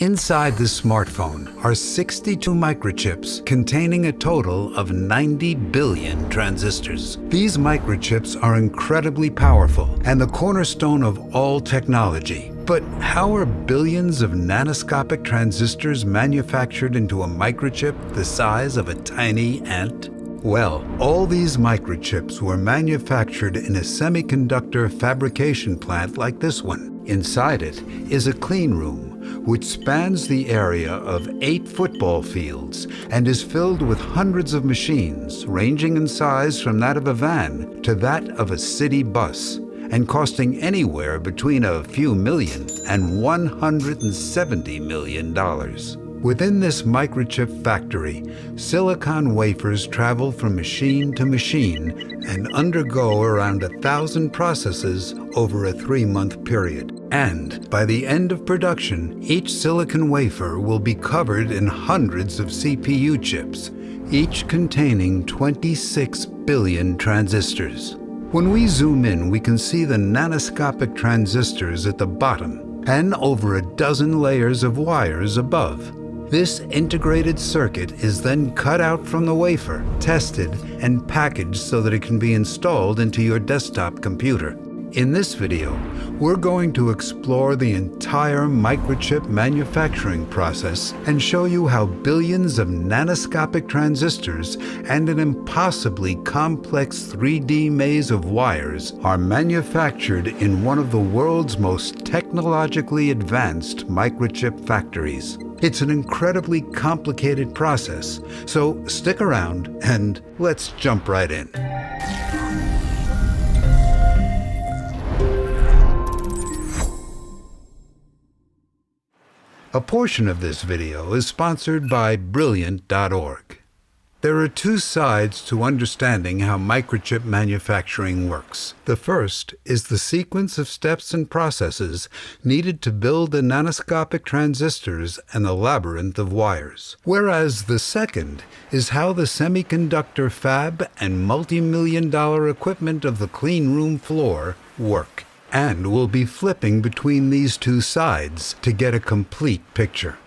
Inside this smartphone are 62 microchips containing a total of 90 billion transistors. These microchips are incredibly powerful and the cornerstone of all technology. But how are billions of nanoscopic transistors manufactured into a microchip the size of a tiny ant? Well, all these microchips were manufactured in a semiconductor fabrication plant like this one. Inside it is a clean room, which spans the area of 8 football fields and is filled with hundreds of machines, ranging in size from that of a van to that of a city bus, and costing anywhere between a few million and $170 million. Within this microchip factory, silicon wafers travel from machine to machine and undergo around 1,000 processes over a 3-month period. And by the end of production, each silicon wafer will be covered in hundreds of CPU chips, each containing 26 billion transistors. When we zoom in, we can see the nanoscopic transistors at the bottom and over a dozen layers of wires above. This integrated circuit is then cut out from the wafer, tested, and packaged so that it can be installed into your desktop computer. In this video, we're going to explore the entire microchip manufacturing process and show you how billions of nanoscopic transistors and an impossibly complex 3D maze of wires are manufactured in one of the world's most technologically advanced microchip factories. It's an incredibly complicated process, so stick around and let's jump right in. A portion of this video is sponsored by Brilliant.org. There are 2 sides to understanding how microchip manufacturing works. The first is the sequence of steps and processes needed to build the nanoscopic transistors and the labyrinth of wires. Whereas the second is how the semiconductor fab and multi-million-dollar equipment of the clean room floor work. And we'll be flipping between these 2 sides to get a complete picture.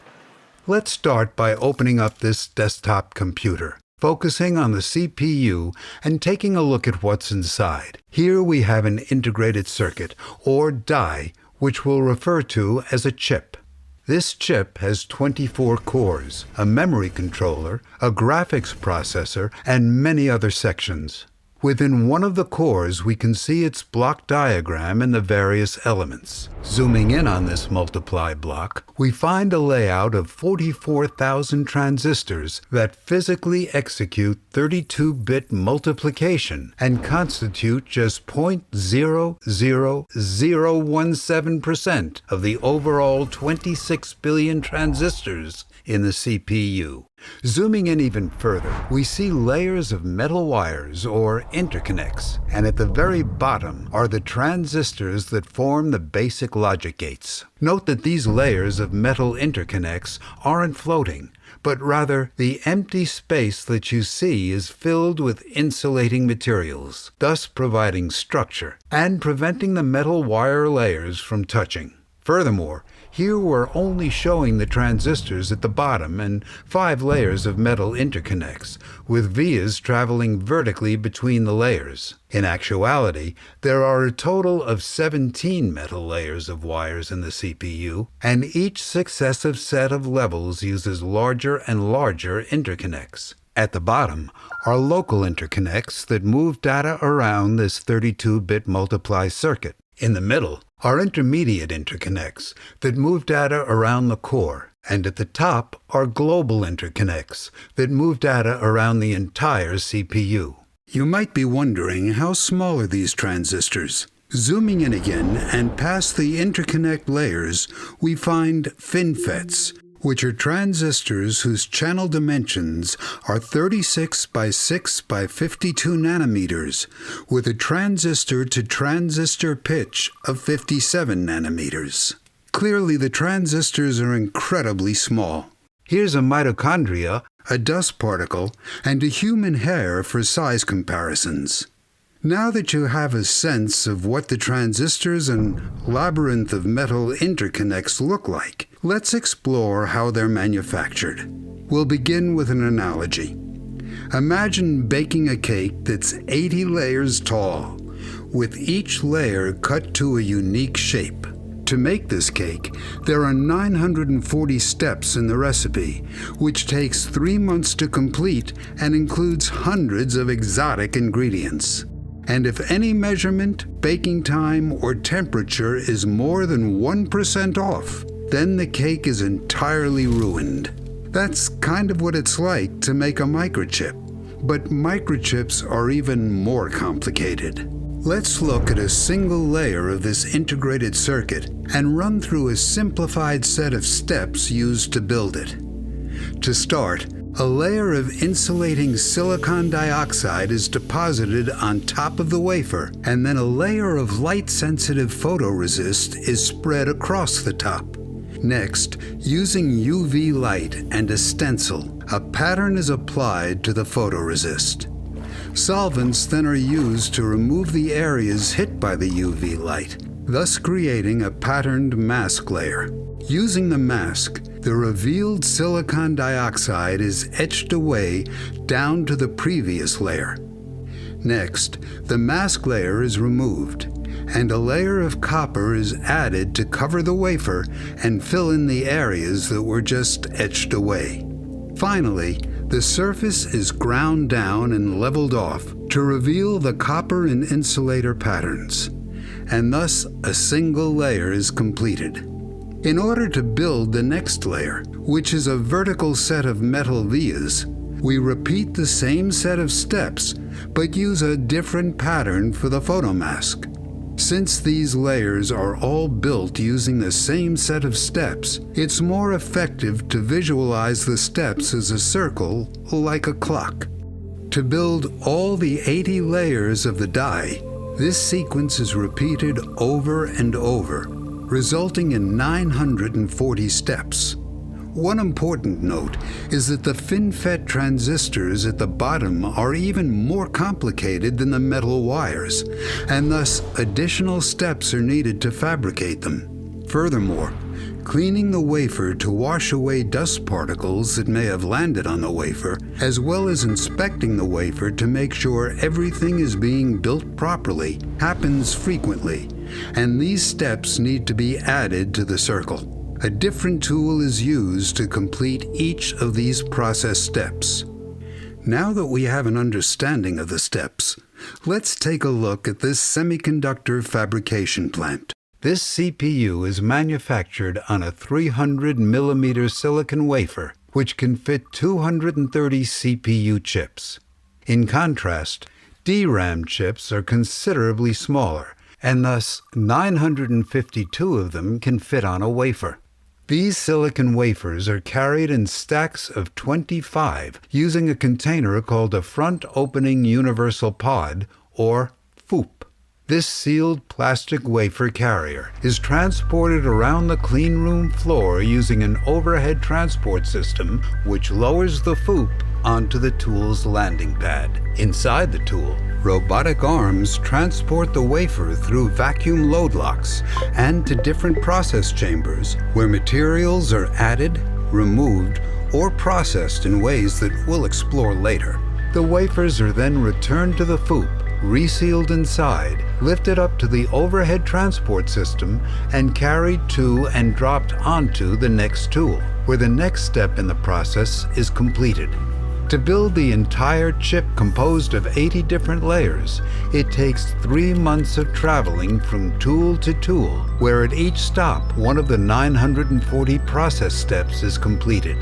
Let's start by opening up this desktop computer, focusing on the CPU and taking a look at what's inside. Here we have an integrated circuit, or die, which we'll refer to as a chip. This chip has 24 cores, a memory controller, a graphics processor, and many other sections. Within one of the cores, we can see its block diagram and the various elements. Zooming in on this multiply block, we find a layout of 44,000 transistors that physically execute 32-bit multiplication and constitute just 0.00017% of the overall 26 billion transistors in the CPU. Zooming in even further, we see layers of metal wires, or interconnects, and at the very bottom are the transistors that form the basic logic gates. Note that these layers of metal interconnects aren't floating, but rather the empty space that you see is filled with insulating materials, thus providing structure and preventing the metal wire layers from touching. Furthermore, here we're only showing the transistors at the bottom and 5 layers of metal interconnects, with vias traveling vertically between the layers. In actuality, there are a total of 17 metal layers of wires in the CPU, and each successive set of levels uses larger and larger interconnects. At the bottom are local interconnects that move data around this 32-bit multiply circuit. In the middle are intermediate interconnects that move data around the core, and at the top are global interconnects that move data around the entire CPU. You might be wondering, how small are these transistors? Zooming in again and past the interconnect layers, we find FinFETs, which are transistors whose channel dimensions are 36 by 6 by 52 nanometers, with a transistor-to-transistor pitch of 57 nanometers. Clearly, the transistors are incredibly small. Here's a mitochondria, a dust particle, and a human hair for size comparisons. Now that you have a sense of what the transistors and labyrinth of metal interconnects look like, let's explore how they're manufactured. We'll begin with an analogy. Imagine baking a cake that's 80 layers tall, with each layer cut to a unique shape. To make this cake, there are 940 steps in the recipe, which takes 3 months to complete and includes hundreds of exotic ingredients. And if any measurement, baking time, or temperature is more than 1% off, then the cake is entirely ruined. That's kind of what it's like to make a microchip. But microchips are even more complicated. Let's look at a single layer of this integrated circuit and run through a simplified set of steps used to build it. To start, a layer of insulating silicon dioxide is deposited on top of the wafer, and then a layer of light-sensitive photoresist is spread across the top. Next, using UV light and a stencil, a pattern is applied to the photoresist. Solvents then are used to remove the areas hit by the UV light, thus creating a patterned mask layer. Using the mask, the revealed silicon dioxide is etched away down to the previous layer. Next, the mask layer is removed, and a layer of copper is added to cover the wafer and fill in the areas that were just etched away. Finally, the surface is ground down and leveled off to reveal the copper and insulator patterns, and thus a single layer is completed. In order to build the next layer, which is a vertical set of metal vias, we repeat the same set of steps, but use a different pattern for the photomask. Since these layers are all built using the same set of steps, it's more effective to visualize the steps as a circle, like a clock. To build all the 80 layers of the die, this sequence is repeated over and over, resulting in 940 steps. One important note is that the FinFET transistors at the bottom are even more complicated than the metal wires, and thus additional steps are needed to fabricate them. Furthermore, cleaning the wafer to wash away dust particles that may have landed on the wafer, as well as inspecting the wafer to make sure everything is being built properly, happens frequently, and these steps need to be added to the circle. A different tool is used to complete each of these process steps. Now that we have an understanding of the steps, let's take a look at this semiconductor fabrication plant. This CPU is manufactured on a 300mm silicon wafer, which can fit 230 CPU chips. In contrast, DRAM chips are considerably smaller, and thus 952 of them can fit on a wafer. These silicon wafers are carried in stacks of 25 using a container called a Front Opening Universal Pod, or FOUP. This sealed plastic wafer carrier is transported around the cleanroom floor using an overhead transport system which lowers the FOUP onto the tool's landing pad. Inside the tool, robotic arms transport the wafer through vacuum load locks and to different process chambers where materials are added, removed, or processed in ways that we'll explore later. The wafers are then returned to the FOUP, resealed inside, lifted up to the overhead transport system, and carried to and dropped onto the next tool, where the next step in the process is completed. To build the entire chip composed of 80 different layers, it takes 3 months of traveling from tool to tool, where at each stop one of the 940 process steps is completed.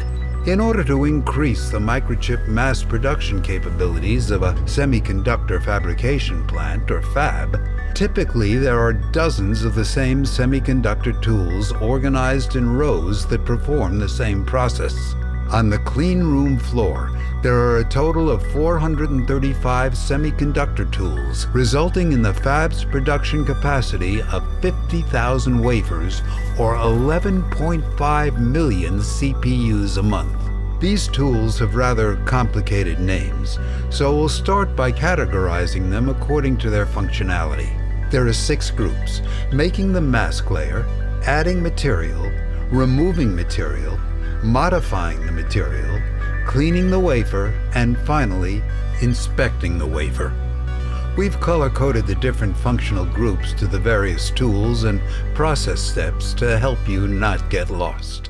In order to increase the microchip mass production capabilities of a semiconductor fabrication plant, or fab, typically there are dozens of the same semiconductor tools organized in rows that perform the same process. On the clean room floor, there are a total of 435 semiconductor tools, resulting in the fab's production capacity of 50,000 wafers, or 11.5 million CPUs a month. These tools have rather complicated names, so we'll start by categorizing them according to their functionality. There are 6 groups: making the mask layer, adding material, removing material, modifying the material, cleaning the wafer, and finally, inspecting the wafer. We've color-coded the different functional groups to the various tools and process steps to help you not get lost.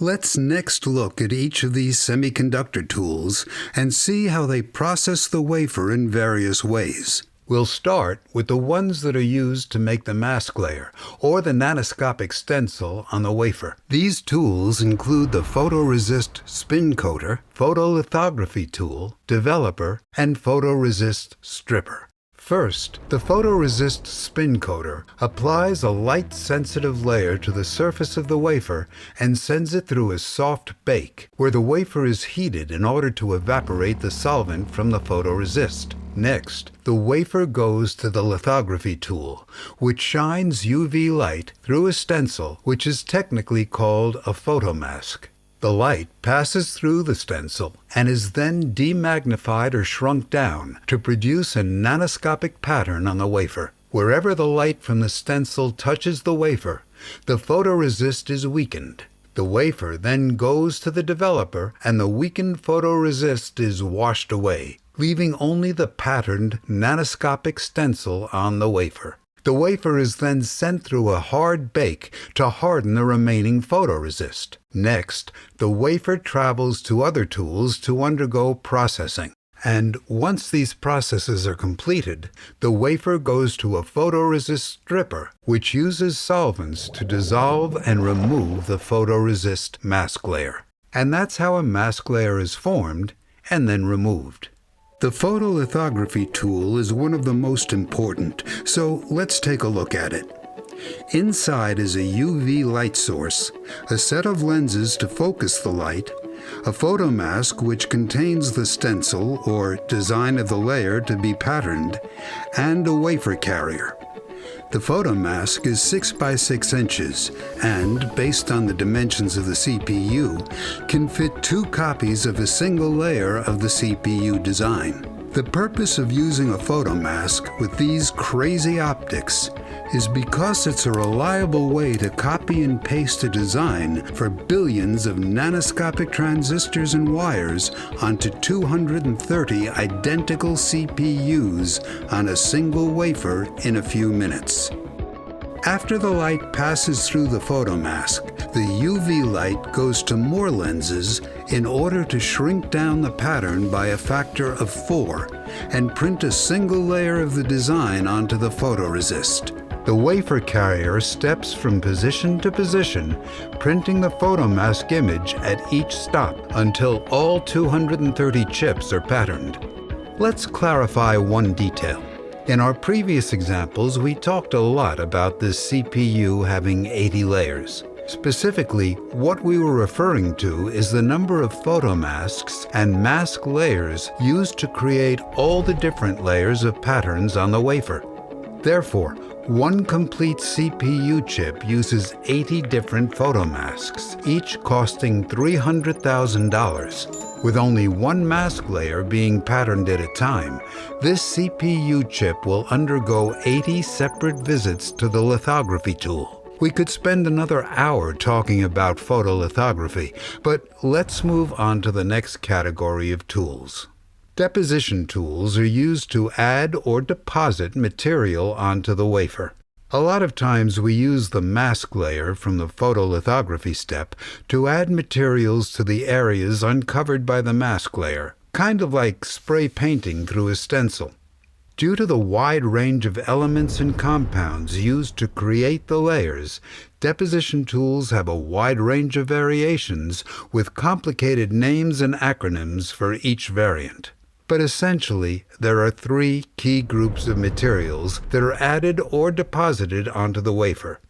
Let's next look at each of these semiconductor tools and see how they process the wafer in various ways. We'll start with the ones that are used to make the mask layer or the nanoscopic stencil on the wafer. These tools include the photoresist spin coater, photolithography tool, developer, and photoresist stripper. First, the photoresist spin coater applies a light-sensitive layer to the surface of the wafer and sends it through a soft bake, where the wafer is heated in order to evaporate the solvent from the photoresist. Next, the wafer goes to the lithography tool, which shines UV light through a stencil, which is technically called a photomask. The light passes through the stencil and is then demagnified or shrunk down to produce a nanoscopic pattern on the wafer. Wherever the light from the stencil touches the wafer, the photoresist is weakened. The wafer then goes to the developer and the weakened photoresist is washed away, leaving only the patterned nanoscopic stencil on the wafer. The wafer is then sent through a hard bake to harden the remaining photoresist. Next, the wafer travels to other tools to undergo processing. And once these processes are completed, the wafer goes to a photoresist stripper, which uses solvents to dissolve and remove the photoresist mask layer. And that's how a mask layer is formed and then removed. The photolithography tool is one of the most important, so let's take a look at it. Inside is a UV light source, a set of lenses to focus the light, a photomask which contains the stencil or design of the layer to be patterned, and a wafer carrier. The photomask is 6 by 6 inches and, based on the dimensions of the CPU, can fit 2 copies of a single layer of the CPU design. The purpose of using a photomask with these crazy optics is because it's a reliable way to copy and paste a design for billions of nanoscopic transistors and wires onto 230 identical CPUs on a single wafer in a few minutes. After the light passes through the photomask, the UV light goes to more lenses in order to shrink down the pattern by a factor of 4 and print a single layer of the design onto the photoresist. The wafer carrier steps from position to position, printing the photomask image at each stop until all 230 chips are patterned. Let's clarify one detail. In our previous examples, we talked a lot about this CPU having 80 layers. Specifically, what we were referring to is the number of photomasks and mask layers used to create all the different layers of patterns on the wafer. Therefore, one complete CPU chip uses 80 different photomasks, each costing $300,000. With only one mask layer being patterned at a time, this CPU chip will undergo 80 separate visits to the lithography tool. We could spend another hour talking about photolithography, but let's move on to the next category of tools. Deposition tools are used to add or deposit material onto the wafer. A lot of times we use the mask layer from the photolithography step to add materials to the areas uncovered by the mask layer, kind of like spray painting through a stencil. Due to the wide range of elements and compounds used to create the layers, deposition tools have a wide range of variations with complicated names and acronyms for each variant. But essentially, there are 3 key groups of materials that are added or deposited onto the wafer.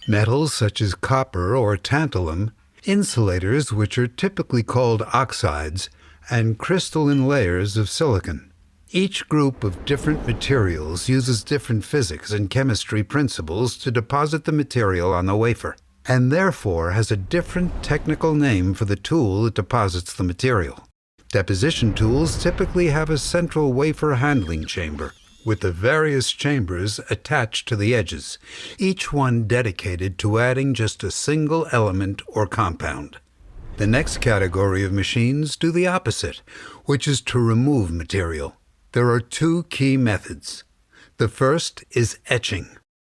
Metals such as copper or tantalum, insulators which are typically called oxides, and crystalline layers of silicon. Each group of different materials uses different physics and chemistry principles to deposit the material on the wafer. and therefore has a different technical name for the tool that deposits the material. Deposition tools typically have a central wafer handling chamber, with the various chambers attached to the edges, each one dedicated to adding just a single element or compound. The next category of machines do the opposite, which is to remove material. There are two key methods. The first is etching.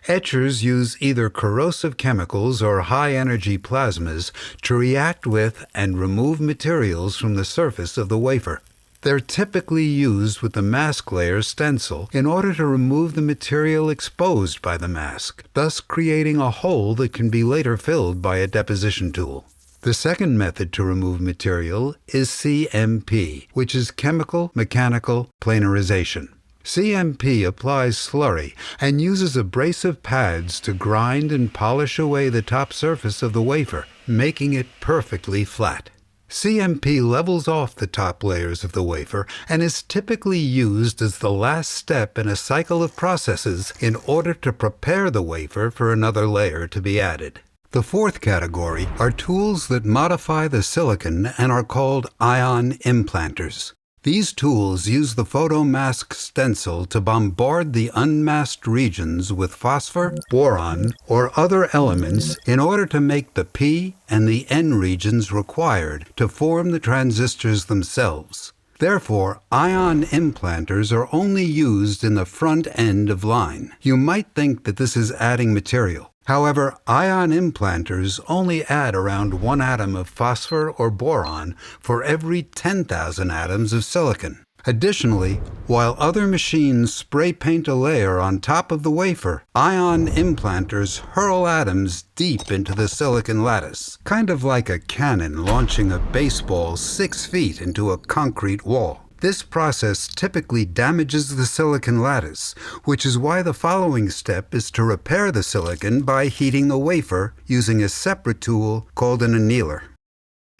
Etchers use either corrosive chemicals or high-energy plasmas to react with and remove materials from the surface of the wafer. They're typically used with the mask layer stencil in order to remove the material exposed by the mask, thus creating a hole that can be later filled by a deposition tool. The second method to remove material is CMP, which is chemical mechanical planarization. CMP applies slurry and uses abrasive pads to grind and polish away the top surface of the wafer, making it perfectly flat. CMP levels off the top layers of the wafer and is typically used as the last step in a cycle of processes in order to prepare the wafer for another layer to be added. The fourth category are tools that modify the silicon and are called ion implanters. These tools use the photomask stencil to bombard the unmasked regions with phosphor, boron, or other elements in order to make the P and the N regions required to form the transistors themselves. Therefore, ion implanters are only used in the front end of line. You might think that this is adding material. However, ion implanters only add around 1 atom of phosphor or boron for every 10,000 atoms of silicon. Additionally, while other machines spray paint a layer on top of the wafer, ion implanters hurl atoms deep into the silicon lattice, kind of like a cannon launching a baseball 6 feet into a concrete wall. This process typically damages the silicon lattice, which is why the following step is to repair the silicon by heating the wafer using a separate tool called an annealer.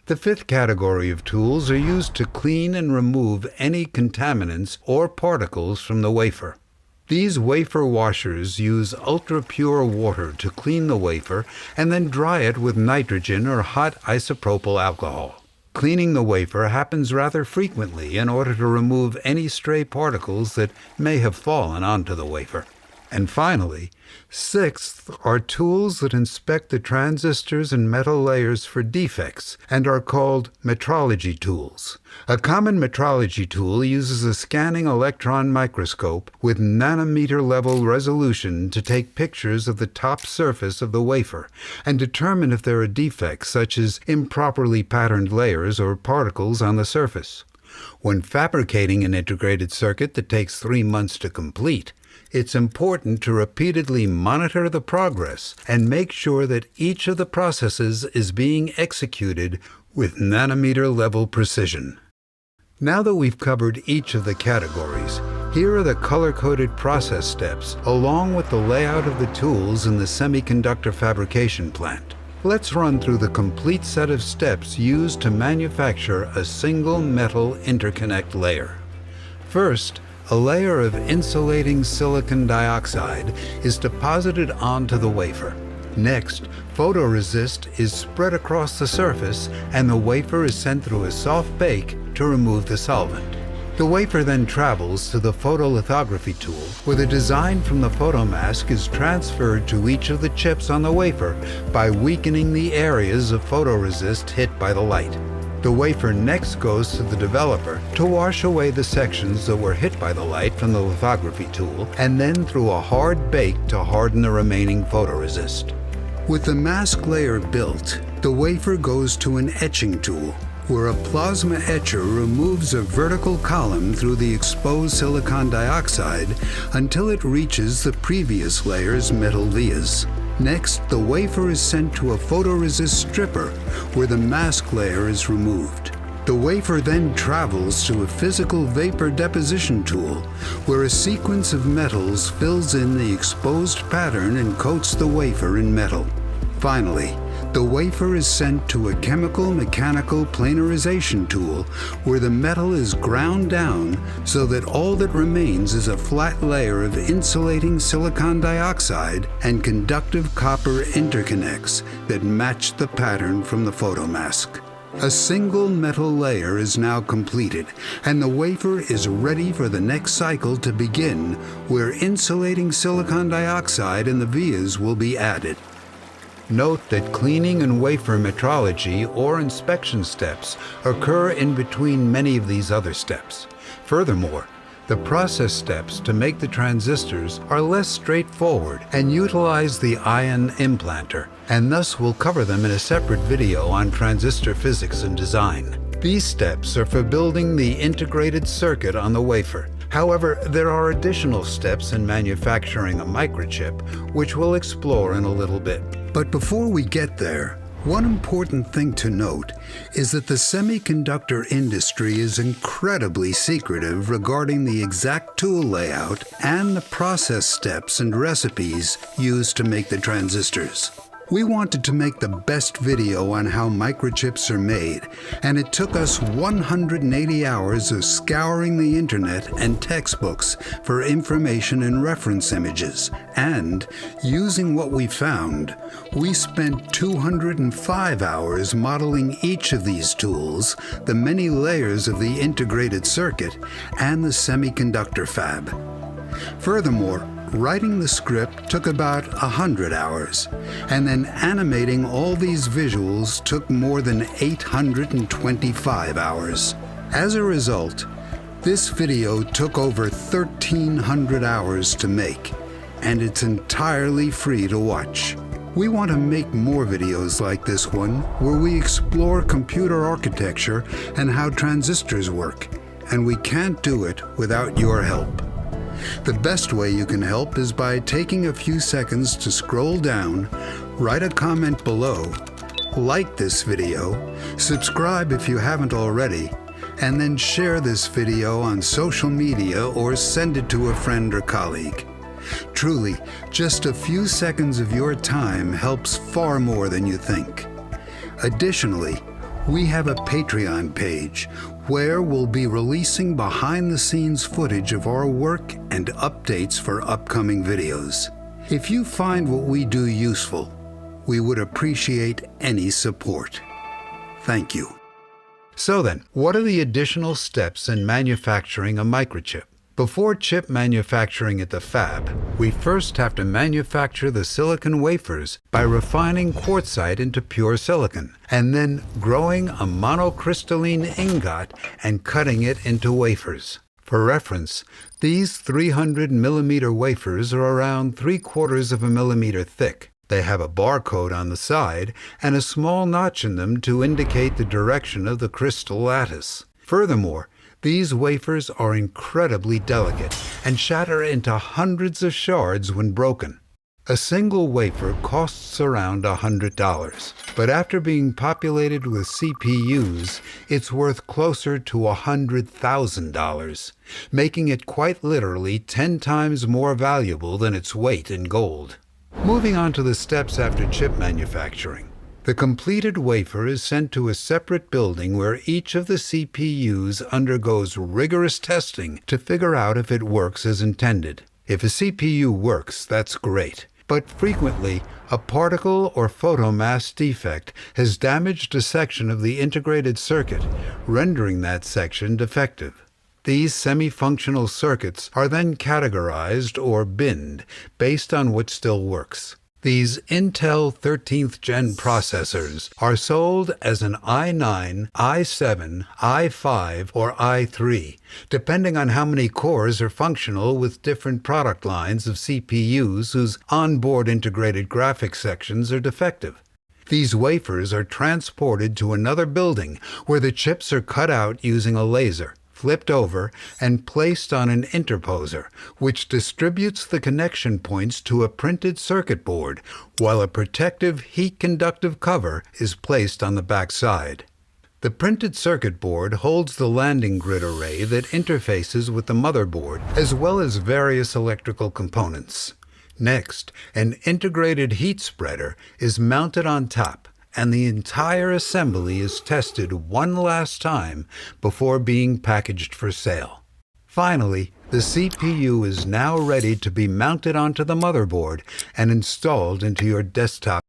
The fifth category of tools are used to clean and remove any contaminants or particles from the wafer. These wafer washers use ultra-pure water to clean the wafer and then dry it with nitrogen or hot isopropyl alcohol. Cleaning the wafer happens rather frequently in order to remove any stray particles that may have fallen onto the wafer. And finally, sixth are tools that inspect the transistors and metal layers for defects and are called metrology tools. A common metrology tool uses a scanning electron microscope with nanometer-level resolution to take pictures of the top surface of the wafer and determine if there are defects such as improperly patterned layers or particles on the surface. When fabricating an integrated circuit that takes 3 months to complete, it's important to repeatedly monitor the progress and make sure that each of the processes is being executed with nanometer-level precision. Now that we've covered each of the categories, here are the color-coded process steps along with the layout of the tools in the semiconductor fabrication plant. Let's run through the complete set of steps used to manufacture a single metal interconnect layer. First, a layer of insulating silicon dioxide is deposited onto the wafer. Next, photoresist is spread across the surface and the wafer is sent through a soft bake to remove the solvent. The wafer then travels to the photolithography tool, where the design from the photomask is transferred to each of the chips on the wafer by weakening the areas of photoresist hit by the light. The wafer next goes to the developer to wash away the sections that were hit by the light from the lithography tool, and then through a hard bake to harden the remaining photoresist. With the mask layer built, the wafer goes to an etching tool, where a plasma etcher removes a vertical column through the exposed silicon dioxide until it reaches the previous layer's metal vias. Next, the wafer is sent to a photoresist stripper, where the mask layer is removed. The wafer then travels to a physical vapor deposition tool, where a sequence of metals fills in the exposed pattern and coats the wafer in metal. Finally, The wafer is sent to a chemical-mechanical planarization tool where the metal is ground down so that all that remains is a flat layer of insulating silicon dioxide and conductive copper interconnects that match the pattern from the photomask. A single metal layer is now completed, and the wafer is ready for the next cycle to begin, where insulating silicon dioxide and the vias will be added. Note that cleaning and wafer metrology or inspection steps occur in between many of these other steps. Furthermore, the process steps to make the transistors are less straightforward and utilize the ion implanter, and thus we'll cover them in a separate video on transistor physics and design. These steps are for building the integrated circuit on the wafer. However, there are additional steps in manufacturing a microchip, which we'll explore in a little bit. But before we get there, one important thing to note is that the semiconductor industry is incredibly secretive regarding the exact tool layout and the process steps and recipes used to make the transistors. We wanted to make the best video on how microchips are made, and it took us 180 hours of scouring the internet and textbooks for information and reference images. And, using what we found, we spent 205 hours modeling each of these tools, the many layers of the integrated circuit, and the semiconductor fab. Furthermore, writing the script took about 100 hours, and then animating all these visuals took more than 825 hours. As a result, this video took over 1,300 hours to make, and it's entirely free to watch. We want to make more videos like this one, where we explore computer architecture and how transistors work, and we can't do it without your help. The best way you can help is by taking a few seconds to scroll down, write a comment below, like this video, subscribe if you haven't already, and then share this video on social media or send it to a friend or colleague. Truly, just a few seconds of your time helps far more than you think. Additionally, we have a Patreon page where we'll be releasing behind-the-scenes footage of our work and updates for upcoming videos. If you find what we do useful, we would appreciate any support. Thank you. So then, what are the additional steps in manufacturing a microchip? Before chip manufacturing at the fab, we first have to manufacture the silicon wafers by refining quartzite into pure silicon, and then growing a monocrystalline ingot and cutting it into wafers. For reference, these 300 millimeter wafers are around 3/4 of a millimeter thick. They have a barcode on the side and a small notch in them to indicate the direction of the crystal lattice. Furthermore, these wafers are incredibly delicate and shatter into hundreds of shards when broken. A single wafer costs around $100, but after being populated with CPUs, it's worth closer to $100,000, making it quite literally 10 times more valuable than its weight in gold. Moving on to the steps after chip manufacturing. The completed wafer is sent to a separate building where each of the CPUs undergoes rigorous testing to figure out if it works as intended. If a CPU works, that's great. But frequently, a particle or photomask defect has damaged a section of the integrated circuit, rendering that section defective. These semi-functional circuits are then categorized or binned based on what still works. These Intel 13th Gen processors are sold as an i9, i7, i5, or i3, depending on how many cores are functional with different product lines of CPUs whose onboard integrated graphics sections are defective. These wafers are transported to another building where the chips are cut out using a laser, flipped over, and placed on an interposer, which distributes the connection points to a printed circuit board, while a protective heat-conductive cover is placed on the back side. The printed circuit board holds the landing grid array that interfaces with the motherboard, as well as various electrical components. Next, an integrated heat spreader is mounted on top, and the entire assembly is tested one last time before being packaged for sale. Finally, the CPU is now ready to be mounted onto the motherboard and installed into your desktop